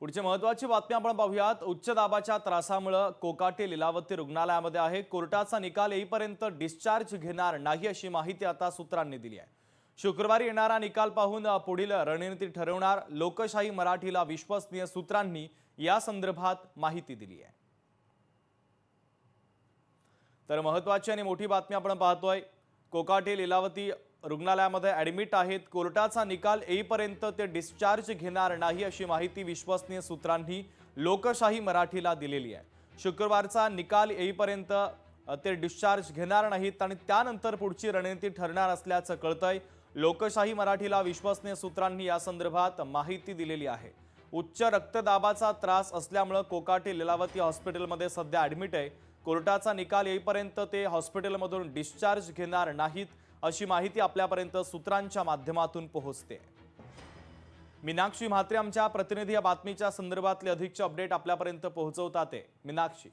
पुढची महत्त्वाची बातमी आपण पाहूयात। उच्च दाबाच्या त्रासामुळे कोकाटे लीलावती रुग्णालयामध्ये आहे। कोर्टाचा निकाल येईपर्यंत डिस्चार्ज घेणार नाही अशी माहिती आता सूत्रांनी दिली आहे। शुक्रवारी येणारा निकाल पाहून पुढील रणनीती ठरवणार लोकशाही मराठीला विश्वसनीय सूत्रांनी या संदर्भात माहिती दिली आहे। तर महत्त्वाची आणि मोठी बातमी आपण पाहतोय। कोकाटे लीलावती रुग्णालयामध्ये ॲडमिट आहेत। कोर्टाचा निकाल येईपर्यंत ते डिस्चार्ज घेणार नाही अशी माहिती विश्वसनीय सूत्रांनी लोकशाही मराठीला दिलेली आहे। शुक्रवारचा निकाल येईपर्यंत ते डिस्चार्ज घेणार नाहीत आणि त्यानंतर पुढची रणनीती ठरणार असल्याचं कळतंय। लोकशाही मराठीला विश्वसनीय सूत्रांनी या संदर्भात माहिती दिलेली आहे। उच्च रक्तदाबाचा त्रास असल्यामुळे कोकाटे लीलावती हॉस्पिटलमध्ये सध्या ॲडमिट आहे। कोर्टाचा निकाल येईपर्यंत ते हॉस्पिटलमधून डिस्चार्ज घेणार नाहीत अशी माहिती आपल्यापर्यंत सूत्रांच्या माध्यमातून पोहोचते। मीनाक्षी म्हात्रे आमच्या प्रतिनिधी या बातमीच्या संदर्भातले अधिकचे अपडेट आपल्यापर्यंत पोहोचवतात। मीनाक्षी,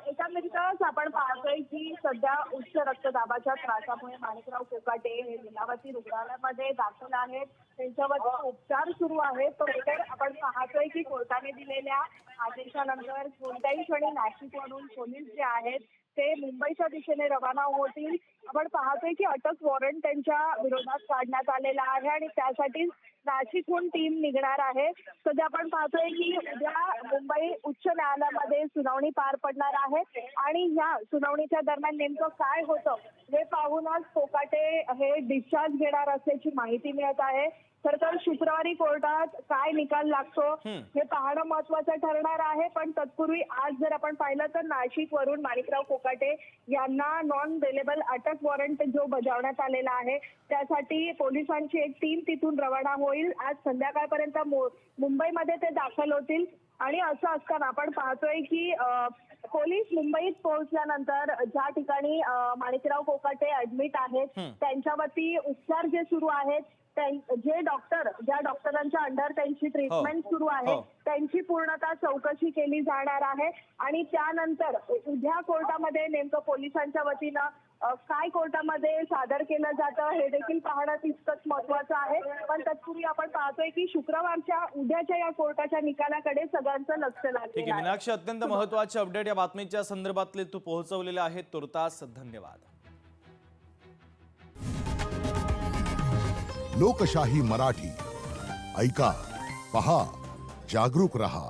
एकंदरीतच आपण पाहतोय की सध्या उच्च रक्तदाबाच्या त्रासामुळे माणिकराव कोकाटे हे लीलावती रुग्णालयामध्ये दाखल आहेत। त्यांच्यावर उपचार सुरू आहेत। तर आपण पाहतोय की कोर्टाने दिलेल्या आदेशानंतर कोणत्याही क्षणी नाशिकवरून पोलीस जे आहेत ते मुंबईच्या दिशेने रवाना होतील। आपण पाहतोय की अटक वॉरंट त्यांच्या विरोधात काढण्यात आलेला आहे आणि त्यासाठी नाशिकहून टीम निघणार आहे। सध्या आपण पाहतोय की उद्या मुंबई उच्च न्यायालयामध्ये सुनावणी पार पडणार आहे आणि या सुनावणीच्या दरम्यान नेमकं काय होतं हे पाहूनच कोकाटे हे डिस्चार्ज घेणार असल्याची माहिती मिळत आहे। तर शुक्रवारी कोर्टात काय निकाल लागतो हे पाहणं महत्त्वाचं ठरणार आहे। पण तत्पूर्वी आज जर आपण पाहिलं तर नाशिकवरून माणिकराव कोकाटे यांना नॉन बेलेबल अटक वॉरंट जो बजावण्यात आलेला आहे त्यासाठी पोलिसांची एक टीम तिथून रवाना होईल। आज संध्याकाळपर्यंत मुंबईमध्ये ते दाखल होतील आणि असं असताना आपण पाहतोय की पोलीस मुंबईत पोहोचल्यानंतर ज्या ठिकाणी माणिकराव कोकाटे ऍडमिट आहेत त्यांच्यावरती उपचार जे सुरू आहेत, जे डॉक्टर ज्या डॉक्टरांच्या अंडर त्यांची ट्रीटमेंट सुरू आहे त्यांची पूर्णतः चौकशी केली जाणार आहे आणि त्यानंतर उद्या कोर्टामध्ये नेमकं पोलिसांच्या वतीनं काय कोर्टामध्ये सादर केलं जातं हे देखील पाहणं तितकंच महत्त्वाचं आहे। पण तत्पूर्वी आपण पाहतोय की शुक्रवारच्या उद्याच्या या कोर्टाच्या निकालाकडे सगळ्यांचं लक्ष लागलं आहे। मीनाक्षी, अत्यंत महत्त्वाचे अपडेट या बातमीच्या संदर्भातले तू पोहोचवलेले आहेत। तुर्तास धन्यवाद। लोकशाही मराठी ऐका, पहा, जागरूक रहा।